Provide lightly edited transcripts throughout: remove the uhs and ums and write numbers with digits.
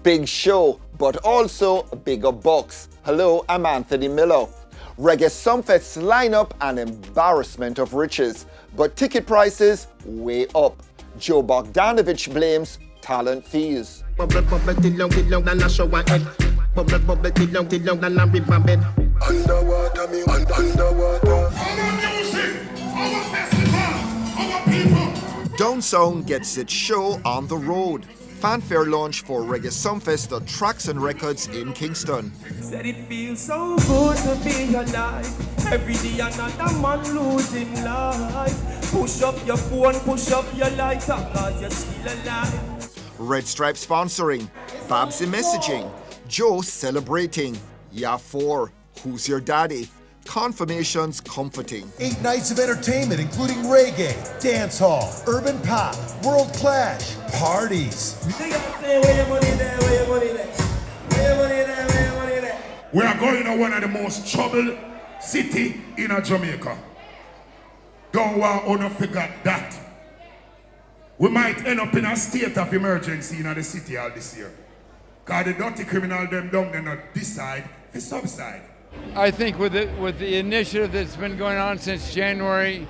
Big show, but also bigger bucks. Hello, I'm Anthony Miller. Reggae Sumfest's lineup an embarrassment of riches, but ticket prices way up. Joe Bogdanovich blames talent fees. Underwater, me underwater. Down Sound gets its show on the road. Fanfare launch for Reggae Sumfest at Traxon Records in Kingston. Said it feels so good to be alive. Every day another man losing life. Push up your phone, push up your lighter, cause you're still alive. Red Stripe sponsoring, Babsy messaging, Joe celebrating, Ya 4, Who's Your Daddy? Confirmations comforting. 8 nights of entertainment including reggae, dancehall, urban pop, world clash, parties. We are going to one of the most troubled city in Jamaica. Don't want to forget that. We might end up in a state of emergency in the city all this year. Because the dirty criminal them down there not this side, the subside. I think with the initiative that's been going on since January,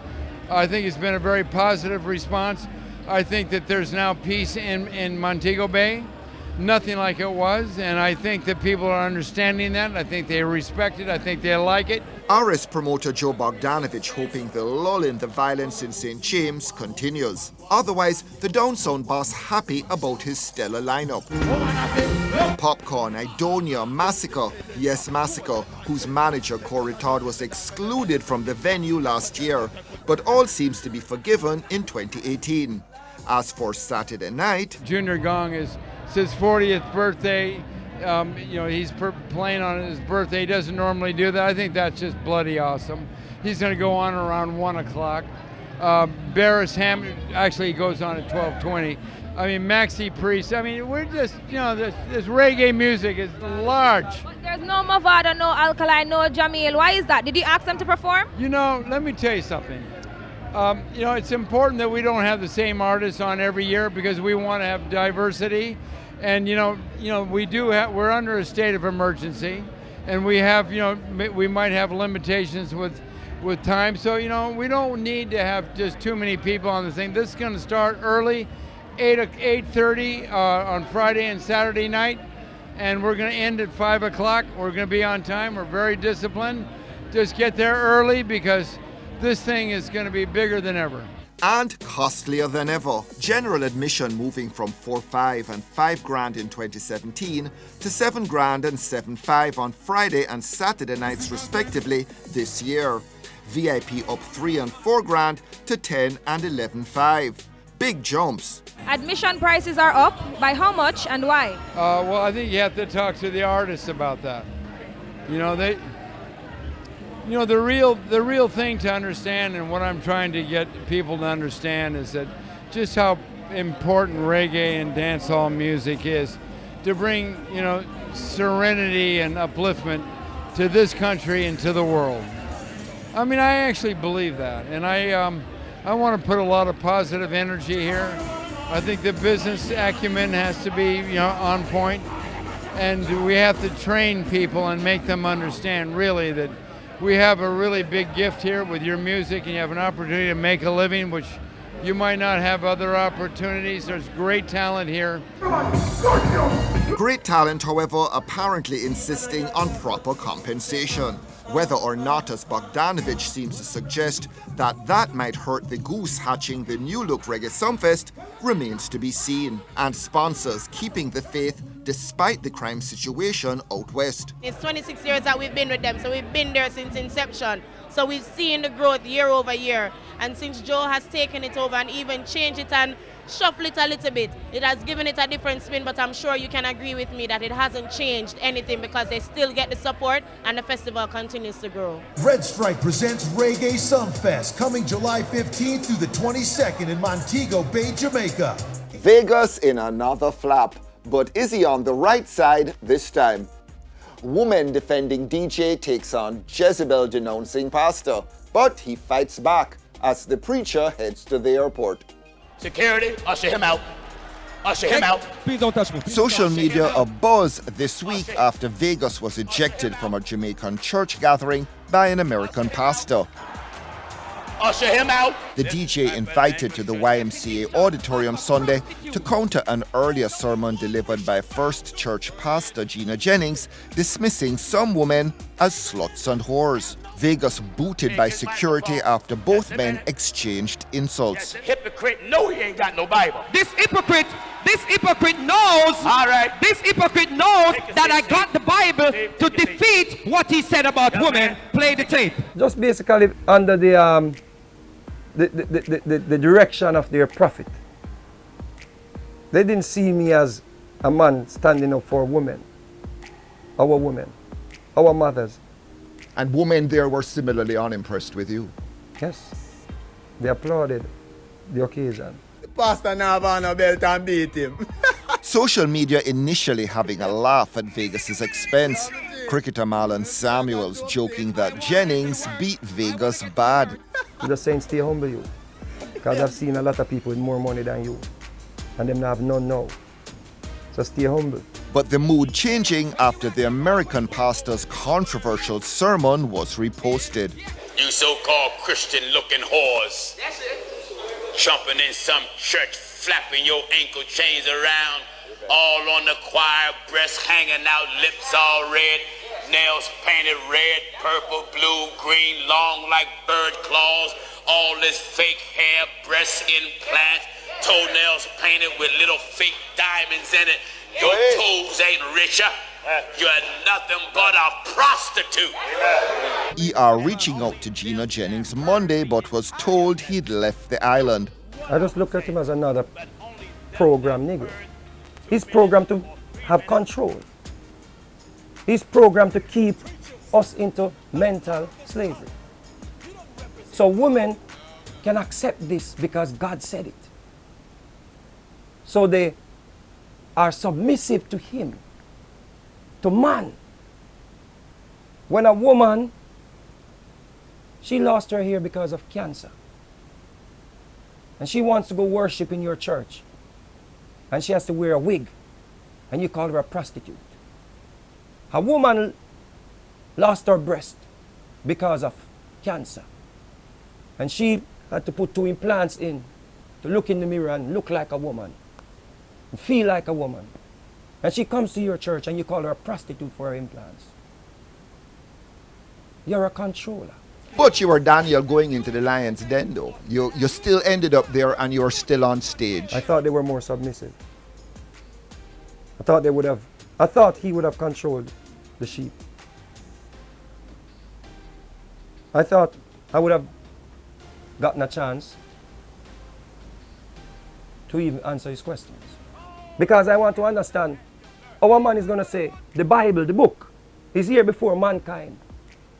I think it's been a very positive response. I think that there's now peace in Montego Bay, nothing like it was, and I think that people are understanding that. I think they respect it. I think they like it. RS promoter Joe Bogdanovich hoping the lull in the violence in St. James continues. Otherwise, the Down Sound boss happy about his stellar lineup. Popcorn, Idonia, Massacre, yes Massacre, whose manager Corey Todd was excluded from the venue last year, but all seems to be forgiven in 2018. As for Saturday night, Junior Gong it's his 40th birthday. He's playing on his birthday. He doesn't normally do that. I think that's just bloody awesome. He's going to go on around 1 o'clock. Barris Hammond actually goes on at 12:20. I mean, Maxi Priest. I mean, we're just, this reggae music is large. But there's no Mavado, no Alkali, no Jamil. Why is that? Did you ask them to perform? Let me tell you something. It's important that we don't have the same artists on every year because we want to have diversity. And we're under a state of emergency, and we have we might have limitations with time. So we don't need to have just too many people on the thing. This is going to start early, 8:30 on Friday and Saturday night, and we're going to end at 5 o'clock. We're going to be on time. We're very disciplined. Just get there early because this thing is going to be bigger than ever. And costlier than ever. General admission moving from $4,500 and $5,000 in 2017 to $7,000 and $7,500 on Friday and Saturday nights respectively this year. VIP up $3,000 and $4,000 to $10,000 and $11,500. Big jumps. Admission prices are up. By how much and why? Well, I think you have to talk to the artists about that. The real thing to understand, and what I'm trying to get people to understand, is that just how important reggae and dancehall music is to bring, serenity and upliftment to this country and to the world. I mean, I actually believe that, and I want to put a lot of positive energy here. I think the business acumen has to be, on point, and we have to train people and make them understand really that we have a really big gift here with your music, and you have an opportunity to make a living, which you might not have other opportunities. There's great talent here. Great talent, however, apparently insisting on proper compensation. Whether or not, as Bogdanovich seems to suggest, that might hurt the goose hatching the new look Reggae Sumfest remains to be seen. And sponsors keeping the faith despite the crime situation out west. It's 26 years that we've been with them, so we've been there since inception. So we've seen the growth year over year. And since Joe has taken it over and even changed it and shuffle it a little bit, it has given it a different spin, but I'm sure you can agree with me that it hasn't changed anything because they still get the support and the festival continues to grow. Red Stripe presents Reggae Sumfest coming July 15th through the 22nd in Montego Bay, Jamaica. Vegas in another flap, but is he on the right side this time? Woman defending DJ takes on Jezebel denouncing pastor, but he fights back as the preacher heads to the airport. Security, usher him out. Usher him out. Please don't touch me. Social media abuzz this week after Vegas was ejected from a Jamaican church gathering by an American pastor. Usher him out. The DJ invited to the YMCA auditorium Sunday to counter an earlier sermon delivered by First Church pastor Gina Jennings, dismissing some women as sluts and whores. Vegas booted by security after both men exchanged insults. Hypocrite, no, he ain't got no Bible. This hypocrite knows. All right. This hypocrite knows that I got the Bible to defeat what he said about women. Play the tape. Just basically under the direction of their prophet. They didn't see me as a man standing up for women, our mothers. And women there were similarly unimpressed with you. Yes, they applauded the occasion. The pastor now have a belt and beat him. Social media initially having a laugh at Vegas's expense. Cricketer Marlon Samuels joking that Jennings beat Vegas bad. I'm just saying stay humble, you. Because I've seen a lot of people with more money than you. And them have none now. So stay humble. But the mood changing after the American pastor's controversial sermon was reposted. You so-called Christian-looking whores. That's it. Jumping in some church, flapping your ankle chains around, all on the choir, breasts hanging out, lips all red, nails painted red, purple, blue, green, long like bird claws, all this fake hair, breast implants, toenails painted with little fake diamonds in it. Your toes ain't richer. You're nothing but a prostitute. ER reaching out to Gina Jennings Monday but was told he'd left the island. I just look at him as another program nigger. He's programmed to have control. He's programmed to keep us into mental slavery. So women can accept this because God said it. So they are submissive to him, to man. When a woman, she lost her hair because of cancer, and she wants to go worship in your church, and she has to wear a wig, and you call her a prostitute. A woman lost her breast because of cancer, and she had to put 2 implants in to look in the mirror and look like a woman, and feel like a woman. And she comes to your church and you call her a prostitute for her implants. You're a controller. But you were Daniel going into the lion's den though. You still ended up there and you're still on stage. I thought they were more submissive. I thought he would have controlled the sheep. I thought I would have gotten a chance to even answer his questions. Because I want to understand, our man is going to say, the Bible, the book, is here before mankind.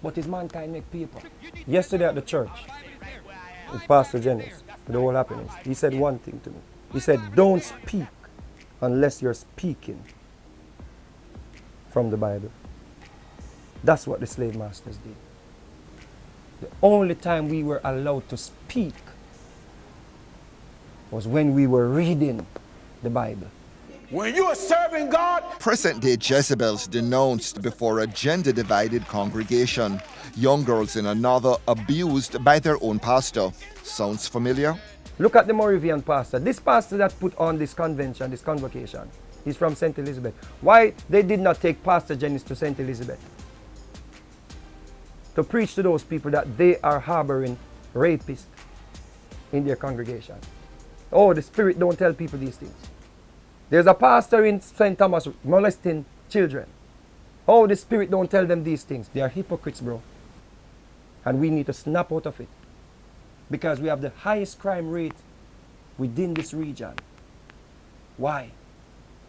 But is mankind make paper? Yesterday at the church, with Pastor Jennings, with the whole happiness, he said one thing to me. He said, don't speak unless you're speaking from the Bible. That's what the slave masters did. The only time we were allowed to speak was when we were reading the Bible. When you are serving God, Present-day Jezebels denounced before a gender-divided congregation. Young girls in another abused by their own pastor. Sounds familiar? Look at the Moravian pastor. This pastor that put on this convention, this convocation, he's from St. Elizabeth. Why they did not take Pastor Jennings to St. Elizabeth? To preach to those people that they are harboring rapists in their congregation. Oh, the Spirit don't tell people these things. There's a pastor in St. Thomas molesting children. Oh, the Spirit don't tell them these things. They are hypocrites, bro. And we need to snap out of it. Because we have the highest crime rate within this region. Why?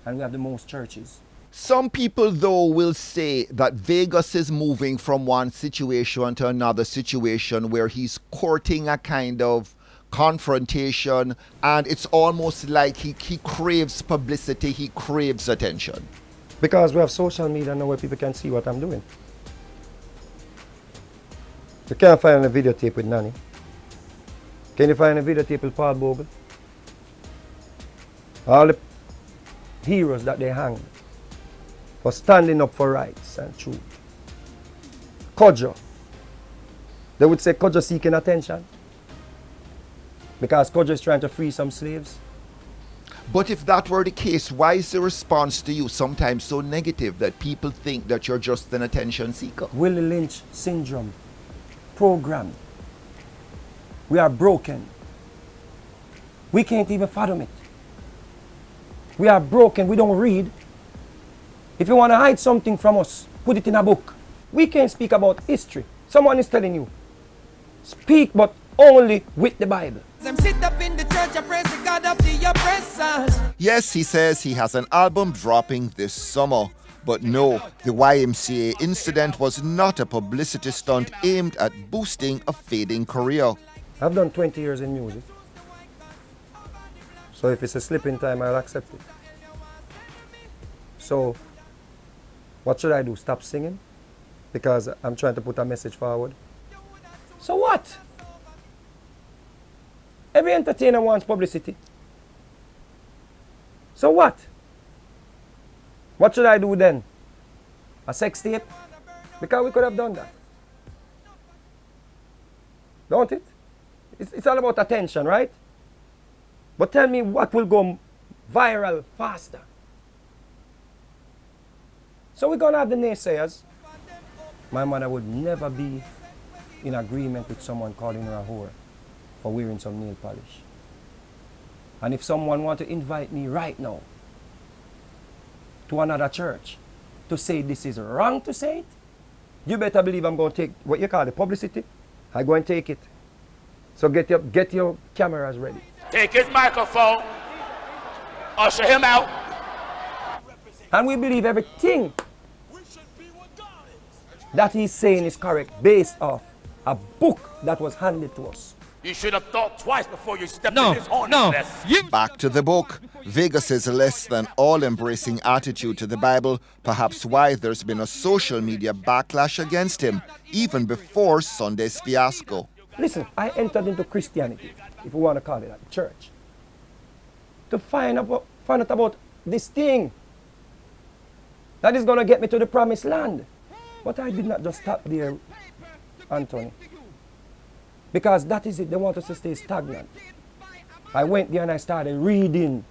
And we have the most churches. Some people, though, will say that Vegas is moving from one situation to another situation where he's courting a kind of confrontation, and it's almost like he craves publicity, he craves attention. Because we have social media now where people can see what I'm doing. You can't find a videotape with Nanny. Can you find a videotape with Paul Bogle? All the heroes that they hanged for standing up for rights and truth. Kojo. They would say Kojo seeking attention because Kojo is trying to free some slaves. But if that were the case, why is the response to you sometimes so negative that people think that you're just an attention seeker? Willie Lynch syndrome. Programmed. We are broken. We can't even fathom it. We are broken. We don't read. If you want to hide something from us, put it in a book. We can't speak about history. Someone is telling you, speak but only with the Bible. Yes, he says he has an album dropping this summer. But no, the YMCA incident was not a publicity stunt aimed at boosting a fading career. I've done 20 years in music. So if it's a slip in time, I'll accept it. So what should I do? Stop singing? Because I'm trying to put a message forward? So what? Every entertainer wants publicity. So what? What should I do then? A sex tape? Because we could have done that. Don't it? It's all about attention, right? But tell me what will go viral faster. So we're going to have the naysayers. My mother would never be in agreement with someone calling her a whore for wearing some nail polish. And if someone wants to invite me right now to another church to say this is wrong to say it, you better believe I'm going to take what you call the publicity. I'm going to take it. So get your cameras ready. Take his microphone, usher him out. And we believe everything that he's saying is correct based off a book that was handed to us. You should have thought twice before you stepped in this hornet's nest. Back to the book. Vegas's less than all-embracing attitude to the Bible, perhaps why there's been a social media backlash against him, even before Sunday's fiasco. Listen, I entered into Christianity, if you want to call it that, church, to find out about this thing that is going to get me to the promised land. But I did not just stop there, Anthony. Because that is it, they want us to stay stagnant. I went there and I started reading.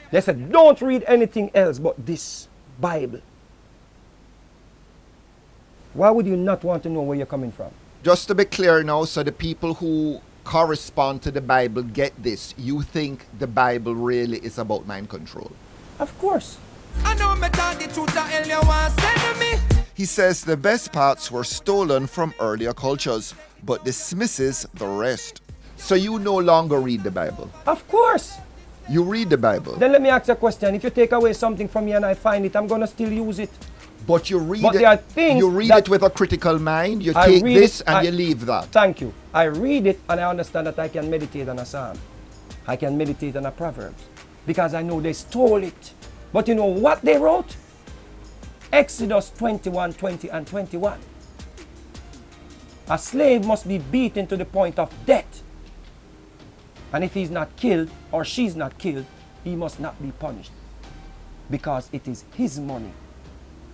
They said, don't read anything else but this Bible. Why would you not want to know where you're coming from? Just to be clear now, so the people who correspond to the Bible get this. You think the Bible really is about mind control? Of course. He says the best parts were stolen from earlier cultures, but dismisses the rest. So you no longer read the Bible? Of course. You read the Bible? Then let me ask you a question. If you take away something from me and I find it, I'm going to still use it. But you read but it, there are things you read it with a critical mind, you take this and you leave that. Thank you. I read it and I understand that I can meditate on a psalm. I can meditate on a Proverbs. Because I know they stole it. But you know what they wrote? Exodus 21, 20 and 21. A slave must be beaten to the point of death. And if he's not killed or she's not killed, he must not be punished. Because it is his money.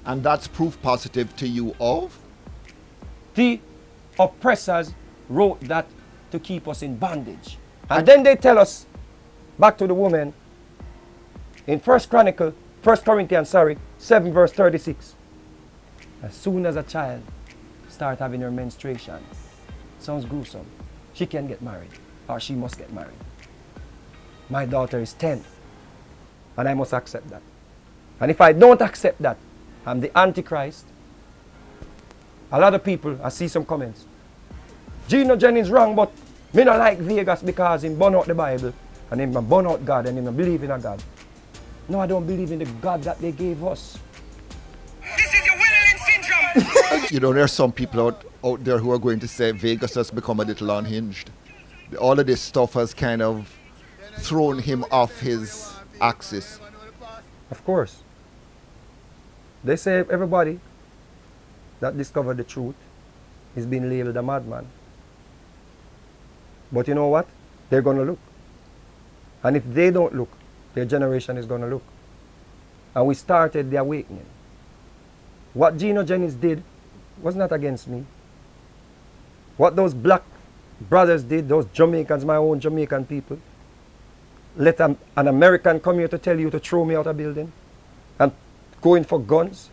And that's proof positive to you of? The oppressors wrote that to keep us in bondage. And then they tell us, back to the woman, in 1 Corinthians 7 verse 36. As soon as a child starts having her menstruation, sounds gruesome, she can get married, or she must get married. My daughter is 10, and I must accept that. And if I don't accept that, I'm the Antichrist. A lot of people, I see some comments. Gino Jennings wrong, but me not like Vegas because he burn out the Bible, and he burn out God, and he don't believe in a God. No, I don't believe in the God that they gave us. This is your Willie Lynch syndrome. You know, there's some people out there who are going to say Vegas has become a little unhinged. All of this stuff has kind of thrown him off his axis. Of course. They say everybody that discovered the truth is being labeled a madman. But you know what? They're going to look. And if they don't look, their generation is going to look. And we started the awakening. What Gino Jennings did was not against me. What those black brothers did, those Jamaicans, my own Jamaican people, let an American come here to tell you to throw me out of a building and go in for guns.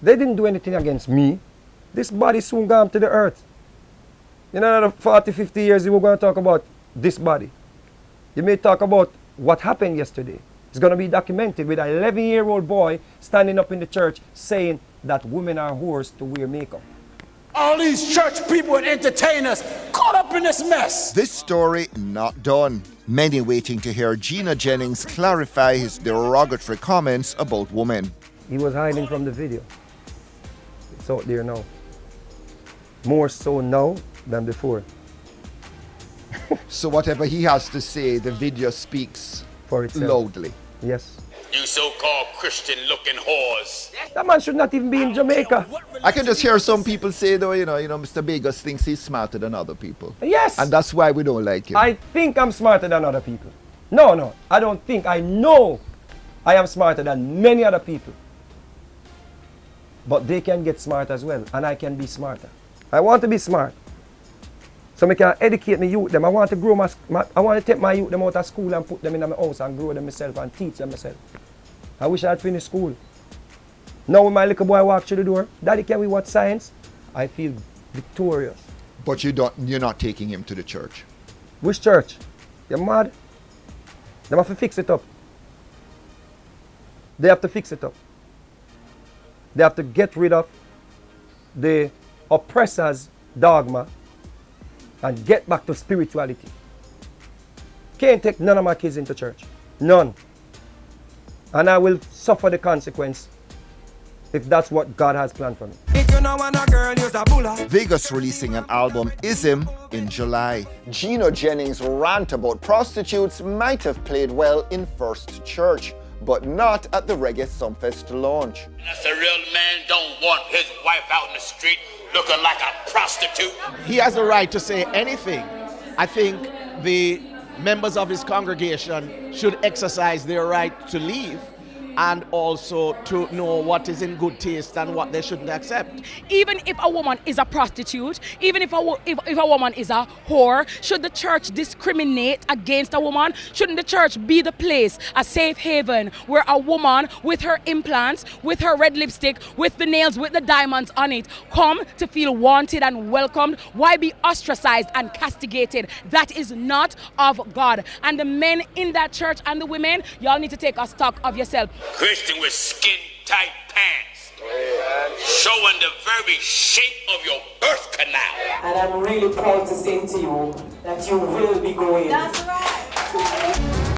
They didn't do anything against me. This body soon gone to the earth. In another 40, 50 years, we're going to talk about this body. You may talk about what happened yesterday. It's going to be documented with an 11-year-old boy standing up in the church saying that women are whores to wear makeup. All these church people and entertainers caught up in this mess. This story not done. Many waiting to hear Gino Jennings clarify his derogatory comments about women. He was hiding from the video. It's out there now. More so now than before. So whatever he has to say, the video speaks For itself. loudly. Yes. You so-called Christian-looking whores. That man should not even be in Jamaica. I can just hear some people say, though, you know, Mr. Vegas thinks he's smarter than other people. Yes. And that's why we don't like him. I think I'm smarter than other people. No, I don't think. I know I am smarter than many other people. But they can get smart as well, and I can be smarter. I want to be smart. So I can educate my youth them. I want to grow I want to take my youth them out of school and put them in my house and grow them myself and teach them myself. I wish I had finished school. Now when my little boy walk through the door, Daddy, can we watch science? I feel victorious. But you're not taking him to the church. Which church? You're mad? They have to fix it up. They have to fix it up. They have to get rid of the oppressor's dogma and get back to spirituality. Can't take none of my kids into church. None. And I will suffer the consequence if that's what God has planned for me. If you know when a girl use a bulla. Vegas releasing an album, Ism, in July. Gino Jennings' rant about prostitutes might have played well in First Church, but not at the Reggae Sumfest launch. That's a real man don't want his wife out in the street looking like a prostitute. He has a right to say anything. I think the members of his congregation should exercise their right to leave and also to know what is in good taste and what they shouldn't accept. Even if a woman is a prostitute, even if a woman is a whore, should the church discriminate against a woman? Shouldn't the church be the place, a safe haven, where a woman with her implants, with her red lipstick, with the nails, with the diamonds on it, come to feel wanted and welcomed? Why be ostracized and castigated? That is not of God. And the men in that church and the women, y'all need to take a stock of yourself. Christian with skin-tight pants, showing the very shape of your birth canal. And I'm really proud to say to you that you will be going. That's right.